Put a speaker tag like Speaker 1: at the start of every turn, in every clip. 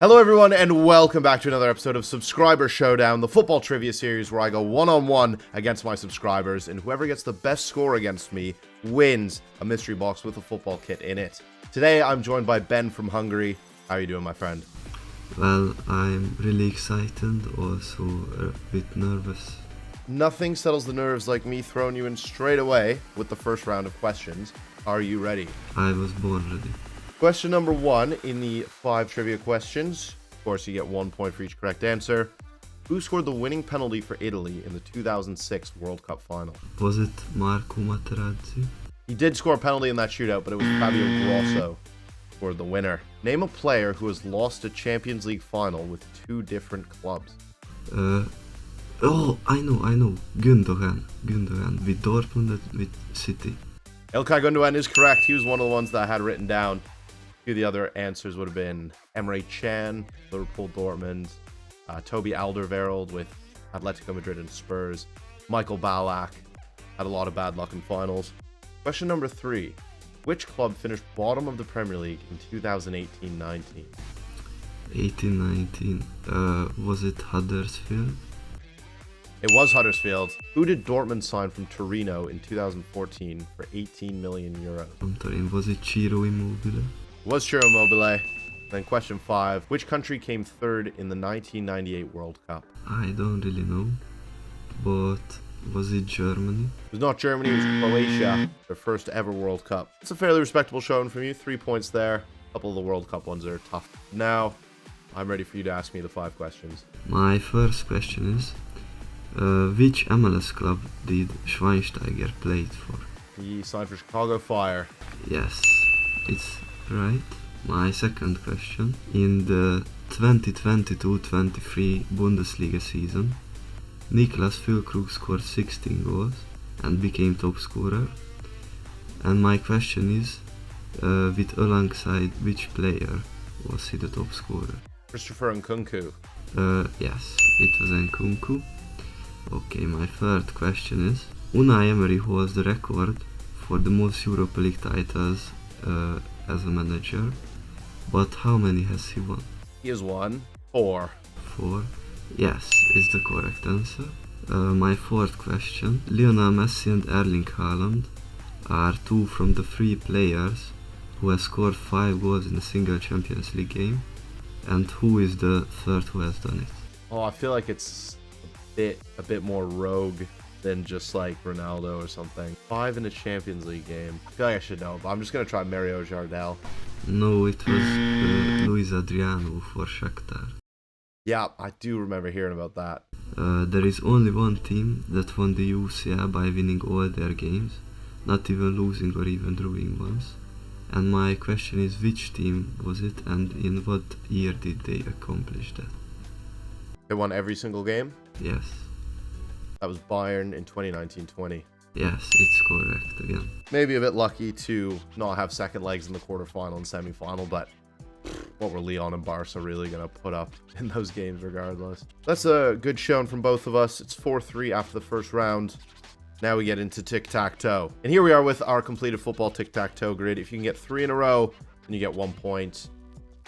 Speaker 1: Hello everyone and welcome back to another episode of Subscriber Showdown, the football trivia series where I go one-on-one against my subscribers, and whoever gets the best score against me wins a mystery box with a football kit in it. Today I'm joined by Ben from Hungary. How are you doing, my friend?
Speaker 2: Well, I'm really excited, also a bit nervous.
Speaker 1: Nothing settles the nerves like me throwing you in straight away with the first round of questions. Are you ready?
Speaker 2: I was born ready.
Speaker 1: Question number 1 in the 5 trivia questions. Of course, you get 1 point for each correct answer. Who scored the winning penalty for Italy in the 2006 World Cup final?
Speaker 2: Was it Marco Materazzi?
Speaker 1: He did score a penalty in that shootout, but it was Fabio Grosso who scored the winner. Name a player who has lost a Champions League final with 2 different clubs.
Speaker 2: I know. Gundogan with Dortmund and with City.
Speaker 1: Ilkay Gundogan is correct. He was one of the ones that I had written down. Two of the other answers would have been Emre Can, Liverpool, Dortmund, Toby Alderweireld with Atletico Madrid and Spurs, Michael Ballack had a lot of bad luck in finals. Question number 3. Which club finished bottom of the Premier League in 2018-19?
Speaker 2: 18-19. Was it Huddersfield?
Speaker 1: It was Huddersfield. Who did Dortmund sign from Torino in 2014 for 18 million euros?
Speaker 2: From Turin. Was it Ciro Immobile?
Speaker 1: It was Ciro Immobile. Then question 5. Which country came third in the 1998 World Cup?
Speaker 2: I don't really know, but was it Germany?
Speaker 1: It was not Germany, it was Croatia. Their first ever World Cup. It's a fairly respectable showing from you. 3 points there. A couple of the World Cup ones are tough. Now, I'm ready for you to ask me the 5 questions.
Speaker 2: My first question is, which MLS club did Schweinsteiger play for?
Speaker 1: He signed for Chicago Fire.
Speaker 2: Yes, it's right. My second question. In the 2022-23 Bundesliga season, Niklas Füllkrug scored 16 goals and became top scorer. And my question is, with alongside which player was he the top scorer?
Speaker 1: Christopher Nkunku.
Speaker 2: Yes, it was Nkunku. Okay, my third question is, Unai Emery holds the record for the most Europa League titles as a manager, but how many has he won?
Speaker 1: He has won 4.
Speaker 2: 4. Yes, is the correct answer. My fourth question, Lionel Messi and Erling Haaland are 2 from the 3 players who have scored 5 goals in a single Champions League game, and who is the third who has done it?
Speaker 1: Oh, I feel like it's a bit more rogue than just like Ronaldo or something. 5 in a Champions League game. I feel like I should know, but I'm just gonna try Mario Jardel.
Speaker 2: No, it was Luis Adriano for Shakhtar.
Speaker 1: Yeah, I do remember hearing about that.
Speaker 2: There is only one team that won the UCL by winning all their games, not even losing or even drawing ones. And my question is, which team was it and in what year did they accomplish that?
Speaker 1: They won every single game?
Speaker 2: Yes.
Speaker 1: That was Bayern in 2019-20.
Speaker 2: Yes, it's correct again.
Speaker 1: Maybe a bit lucky to not have second legs in the quarterfinal and semi-final, but what were Lyon and Barca really going to put up in those games regardless? That's a good showing from both of us. It's 4-3 after the first round. Now we get into tic-tac-toe. And here we are with our completed football tic-tac-toe grid. If you can get 3 in a row, then you get 1 point.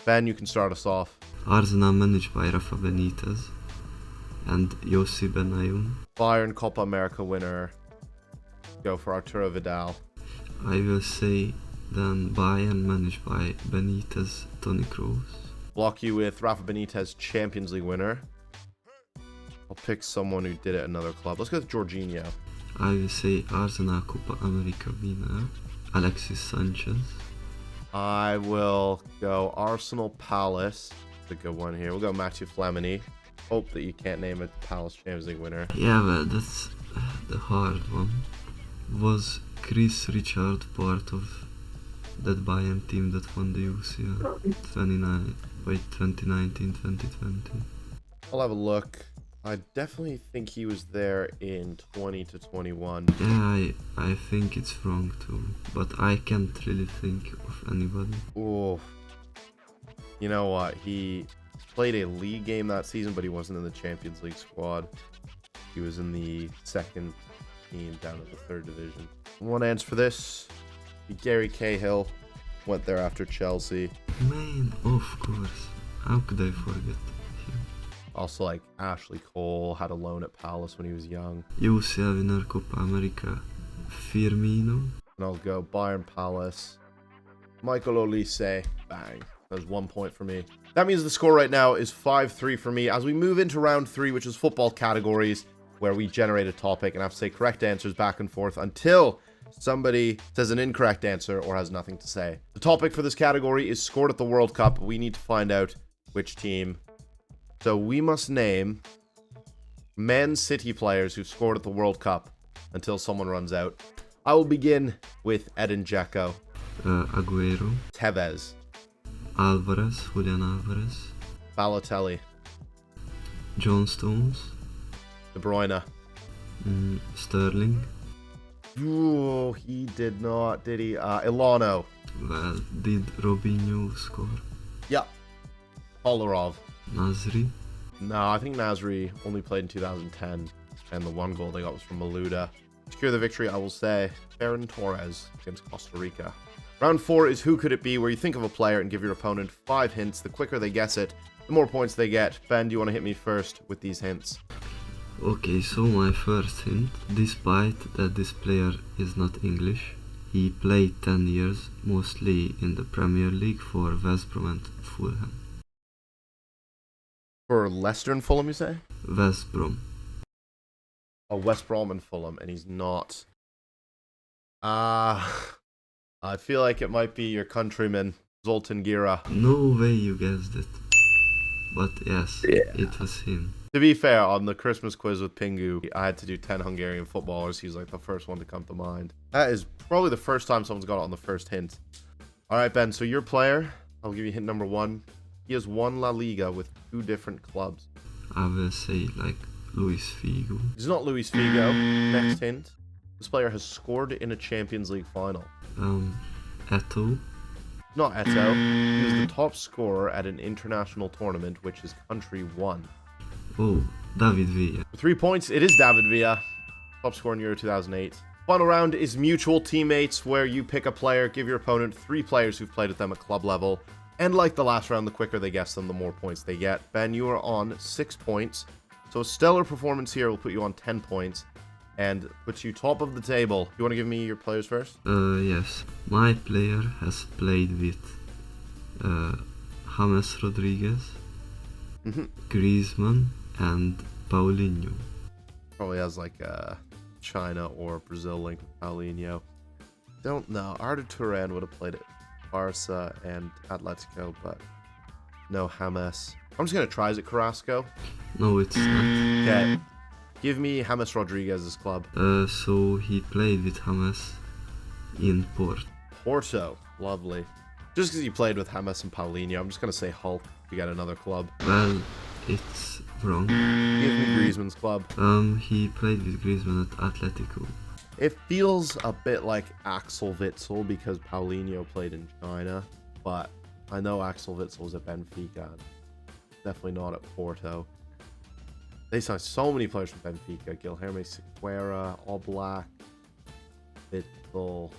Speaker 1: Ben, you can start us off.
Speaker 2: Arsenal managed by Rafa Benitez and Yossi Benayoun.
Speaker 1: Bayern Copa America winner. Go for Arturo Vidal.
Speaker 2: I will say then Bayern managed by Benitez, Toni Kroos.
Speaker 1: Block you with Rafa Benitez, Champions League winner. I'll pick someone who did it at another club. Let's go with Jorginho.
Speaker 2: I will say Arsenal Copa America winner, Alexis Sanchez.
Speaker 1: I will go Arsenal Palace. That's a good one here. We'll go Mathieu Flamini. Hope that you can't name a Palace Champions League winner.
Speaker 2: Yeah, but that's the hard one. Was Chris Richard part of that Bayern team that won the UCL 2019-2020?
Speaker 1: I'll have a look. I definitely think he was there in 20 to 21.
Speaker 2: Yeah, I think it's wrong too, but I can't really think of anybody.
Speaker 1: Oh, you know what? He played a league game that season, but he wasn't in the Champions League squad. He was in the second team down at the 3rd division. One answer for this. Gary Cahill went there after Chelsea.
Speaker 2: Man, of course. How could I forget him?
Speaker 1: Also, like, Ashley Cole had a loan at Palace when he was young.
Speaker 2: UCL winner Copa America, Firmino.
Speaker 1: And I'll go Bayern Palace. Michael Olise. Bang. There's 1 point for me. That means the score right now is 5-3 for me. As we move into round 3, which is football categories, where we generate a topic and have to say correct answers back and forth until somebody says an incorrect answer or has nothing to say. The topic for this category is scored at the World Cup. We need to find out which team. So we must name Man City players who've scored at the World Cup until someone runs out. I will begin with Edin Dzeko.
Speaker 2: Aguero.
Speaker 1: Tevez.
Speaker 2: Alvarez, Julian Alvarez.
Speaker 1: Balotelli.
Speaker 2: John Stones.
Speaker 1: De Bruyne.
Speaker 2: Sterling.
Speaker 1: Ooh, he did not, did he? Ilano.
Speaker 2: Well, did Robinho score?
Speaker 1: Yeah. Kolarov.
Speaker 2: Nasri.
Speaker 1: No, I think Nasri only played in 2010, and the one goal they got was from Malouda. To secure the victory, I will say Ferran Torres against Costa Rica. Round 4 is Who Could It Be, where you think of a player and give your opponent 5 hints. The quicker they guess it, the more points they get. Ben, do you want to hit me first with these hints?
Speaker 2: Okay, so my first hint, despite that this player is not English, he played 10 years, mostly in the Premier League for West Brom and Fulham.
Speaker 1: For Leicester and Fulham, you say?
Speaker 2: West Brom.
Speaker 1: Oh, West Brom and Fulham, and he's not. I feel like it might be your countryman, Zoltan Gira.
Speaker 2: No way you guessed it. But yes, It was him.
Speaker 1: To be fair, on the Christmas quiz with Pingu, I had to do 10 Hungarian footballers. He's like the first one to come to mind. That is probably the first time someone's got it on the first hint. All right, Ben, so your player, I'll give you hint number 1. He has won La Liga with 2 different clubs.
Speaker 2: I will say like Luis Figo.
Speaker 1: He's not Luis Figo. Next hint. This player has scored in a Champions League final.
Speaker 2: Eto'o.
Speaker 1: Not Eto'o. He was the top scorer at an international tournament, which his country won.
Speaker 2: Oh, David Villa.
Speaker 1: For 3 points, it is David Villa. Top scorer in Euro 2008. Final round is Mutual Teammates, where you pick a player, give your opponent 3 players who've played with them at club level. And like the last round, the quicker they guess them, the more points they get. Ben, you are on 6 points. So a stellar performance here will put you on 10 points. And puts you top of the table. You want to give me your players first?
Speaker 2: Yes. My player has played with James Rodriguez, Griezmann, and Paulinho.
Speaker 1: Probably has like a China or Brazil link with Paulinho. Don't know. Arda Turan would have played at Barca and Atletico, but no James. I'm just going to try. Is it Carrasco?
Speaker 2: No, it's not.
Speaker 1: Okay. Give me James Rodriguez's club.
Speaker 2: So he played with James in
Speaker 1: Porto. Lovely. Just because you played with James and Paulinho, I'm just going to say Hulk to get another club.
Speaker 2: Well, it's wrong.
Speaker 1: Give me Griezmann's club.
Speaker 2: He played with Griezmann at Atletico.
Speaker 1: It feels a bit like Axel Witsel because Paulinho played in China, but I know Axel Witsel was at Benfica. Definitely not at Porto. They signed so many players from Benfica. Guilherme Sequeira, Oblak, Witsel.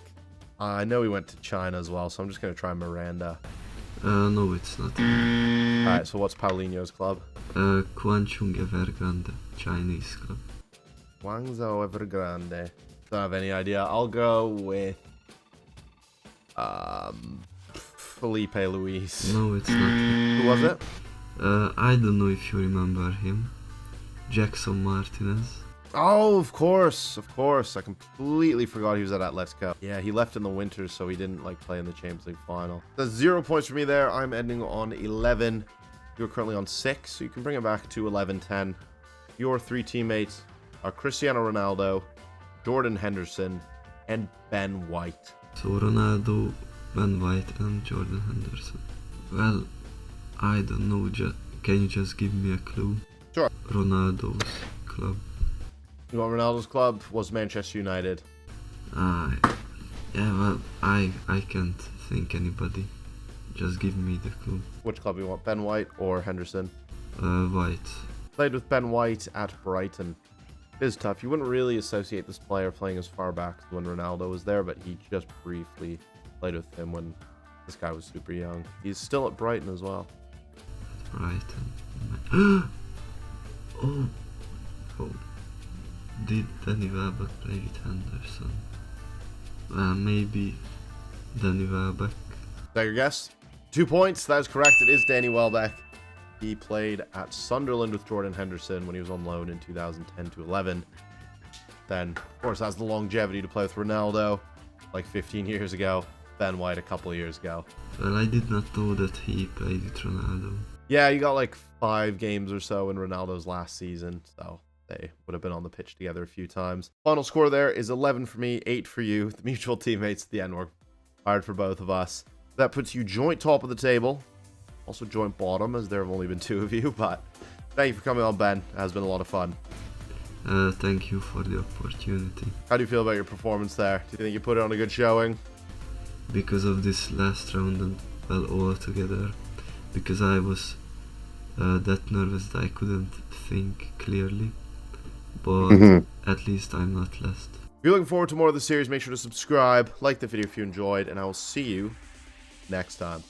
Speaker 1: I know he went to China as well, so I'm just going to try Miranda.
Speaker 2: No, it's not.
Speaker 1: Alright, so what's Paulinho's club?
Speaker 2: Guangzhou Evergrande, Chinese club.
Speaker 1: Guangzhou Evergrande. Don't have any idea. I'll go with Felipe Luis.
Speaker 2: No, it's not.
Speaker 1: Who was it?
Speaker 2: I don't know if you remember him. Jackson Martinez.
Speaker 1: Oh, of course. I completely forgot he was at Atletico. Yeah, he left in the winter, so he didn't play in the Champions League final. That's 0 points for me there. I'm ending on 11. You're currently on 6, so you can bring it back to 11-10. Your 3 teammates are Cristiano Ronaldo, Jordan Henderson, and Ben White.
Speaker 2: So Ronaldo, Ben White, and Jordan Henderson. Well, I don't know. Can you just give me a clue?
Speaker 1: Sure.
Speaker 2: Ronaldo's club.
Speaker 1: You want Ronaldo's club? Was Manchester United.
Speaker 2: Yeah, well, I can't think anybody. Just give me the clue.
Speaker 1: Which club you want? Ben White or Henderson?
Speaker 2: White.
Speaker 1: Played with Ben White at Brighton. It is tough. You wouldn't really associate this player playing as far back as when Ronaldo was there, but he just briefly played with him when this guy was super young. He's still at Brighton as well.
Speaker 2: Brighton. Oh, did Danny Welbeck play with Henderson? Maybe Danny Welbeck.
Speaker 1: Is that your guess? 2 points. That is correct. It is Danny Welbeck. He played at Sunderland with Jordan Henderson when he was on loan in 2010 to 11. Then, of course, has the longevity to play with Ronaldo, like 15 years ago. Ben White a couple of years ago.
Speaker 2: Well, I did not know that he played with Ronaldo.
Speaker 1: Yeah, you got like 5 games or so in Ronaldo's last season, so they would have been on the pitch together a few times. Final score there is 11 for me, 8 for you. The mutual teammates at the end worked hard for both of us. That puts you joint top of the table. Also joint bottom, as there have only been 2 of you, but thank you for coming on, Ben. It has been a lot of fun.
Speaker 2: Thank you for the opportunity.
Speaker 1: How do you feel about your performance there? Do you think you put it on a good showing?
Speaker 2: Because of this last round and, well, all together, because I was that nervous that I couldn't think clearly, but at least I'm not last.
Speaker 1: If you're looking forward to more of the series, make sure to subscribe, like the video if you enjoyed, and I will see you next time.